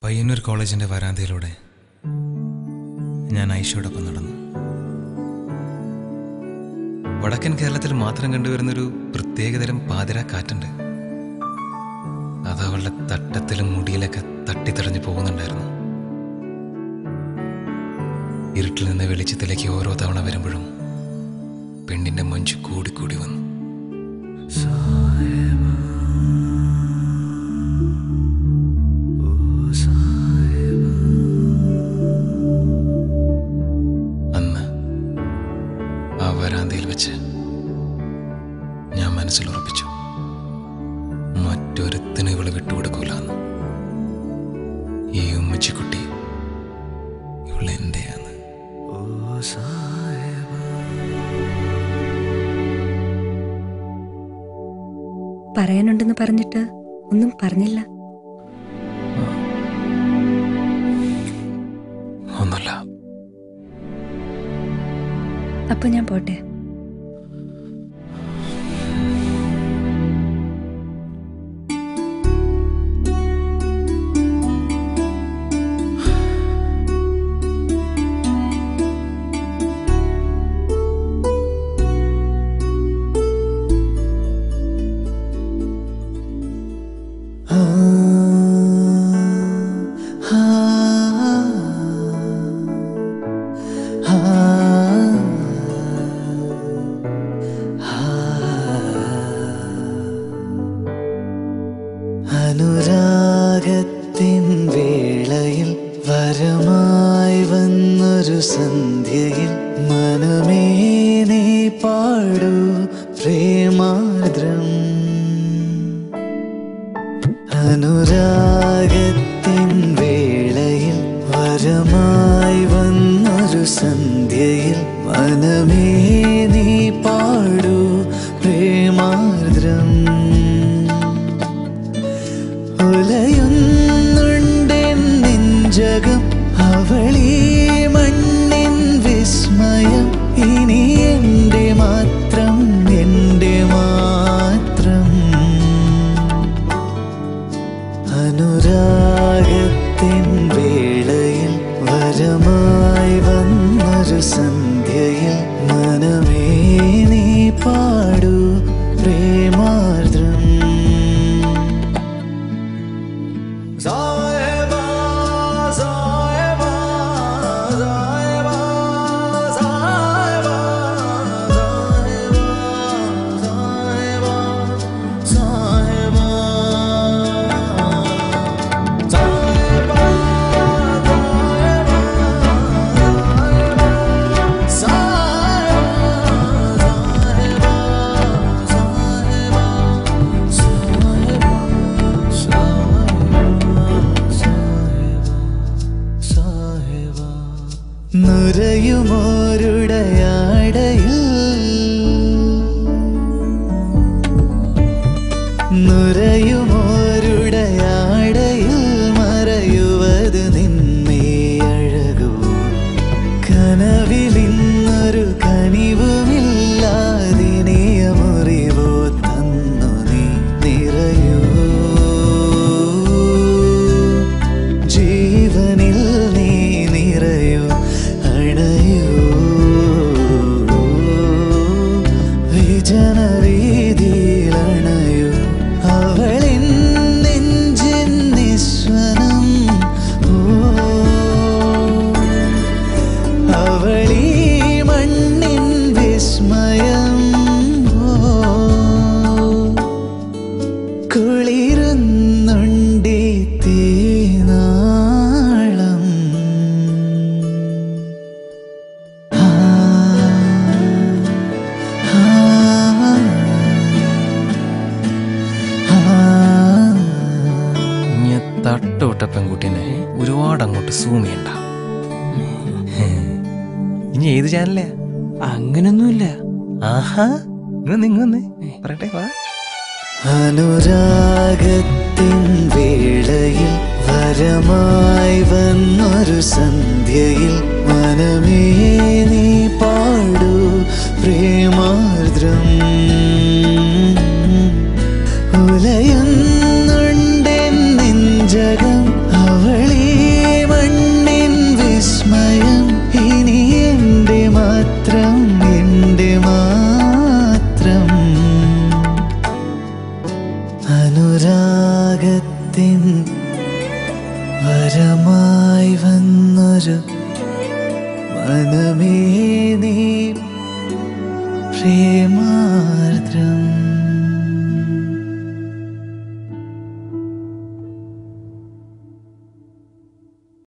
പയ്യന്നൂർ കോളേജിൻ്റെ വരാന്തയിലൂടെ ഞാൻ ഐഷയോടൊപ്പം നടന്നു. വടക്കൻ കേരളത്തിൽ മാത്രം കണ്ടുവരുന്നൊരു പ്രത്യേകതരം പാതിരാ കാറ്റുണ്ട്. അത് അവളുടെ തട്ടത്തിലും മുടിയിലൊക്കെ തട്ടിത്തെറിഞ്ഞു പോകുന്നുണ്ടായിരുന്നു. ഇരുട്ടിൽ നിന്ന് വെളിച്ചത്തിലേക്ക് ഓരോ തവണ വരുമ്പോഴും പെണ്ണിന്റെ മഞ്ചു കൂടിക്കൂടി വന്നു. അന്ന് ആ വരാന്തയിൽ വെച്ച് ഞാൻ മനസ്സിലുറപ്പിച്ചു, മറ്റൊരുത്തിന് ഇവള് വിട്ടുകൊടുക്കൂലെന്ന്. ഈ ഉമ്മച്ചിക്കുട്ടി ഇവളെന്റെയാണ്. പറയാനുണ്ടെന്ന് പറഞ്ഞിട്ട് ഒന്നും പറഞ്ഞില്ല. ഒന്നുമില്ല. അപ്പൊ ഞാൻ പോട്ടെ. അനുരാഗത്തിൻ വേളയിൽ വരമായി വന്നൊരു സന്ധ്യയിൽ മനമേ നീ പാടൂ പ്രേമാർദ്രം. അനുരാഗത്തിൻ വേളയിൽ വരമായി വന്നൊരു സന്ധ്യയിൽ മനമേ നീ പാടൂ പ്രേമാർദ്രം. ഉലയുന്നുണ്ടെൻ നെഞ്ചകം അവളീ മണ്ണിൻ വിസ്മയം. ഇനി എൻ്റെ മാത്രം, എൻ്റെ മാത്രം. അനുരാഗത്തിൻ വേളയിൽ വരമായി വന്നൊരു സന്ധ്യയിൽ മനമേ നീ പാടൂ പ്രേമാർദ്രം. നുരയുമോരുടയാടയിൽ നുരയുമോരുടയാടയിൽ മറയുവത് നിന്നെ അഴകൂ. കനവിലിന്നൊരു കനിവുമില്ലാതിനിയ മുറിവോ തന്നു നീ നിറയൂ. ജീവനിൽ നീ നിറയൂ, അണയൂ. വിജനവീതിയിലണയൂ. അവളിൻ നെഞ്ചിൻ നിസ്വനം. അവളീ മണ്ണിൻ വിസ്മയം. കുളിരുന്നുണ്ടി തീനാളം. തട്ടുവിട്ട പെൺകുട്ടീനെ ഒരുപാട് അങ്ങോട്ട് സൂം ചെയ്യണ്ട. ഇനി ഏത് ചാനലേ? അങ്ങനൊന്നുമില്ല. ആഹാ, നിങ്ങൊന്ന് പറയട്ടെ. അനുരാഗത്തിൻ വേളയിൽ വരമായി വന്നൊരു സന്ധ്യയിൽ മനമേ നീ പാടൂ പ്രേമാർദ്രം. ഉലയുന്നുണ്ടെൻ നെഞ്ചകം അവളീ വരമായി വന്നൊരു മനമേ നീ പ്രേമാർദ്രം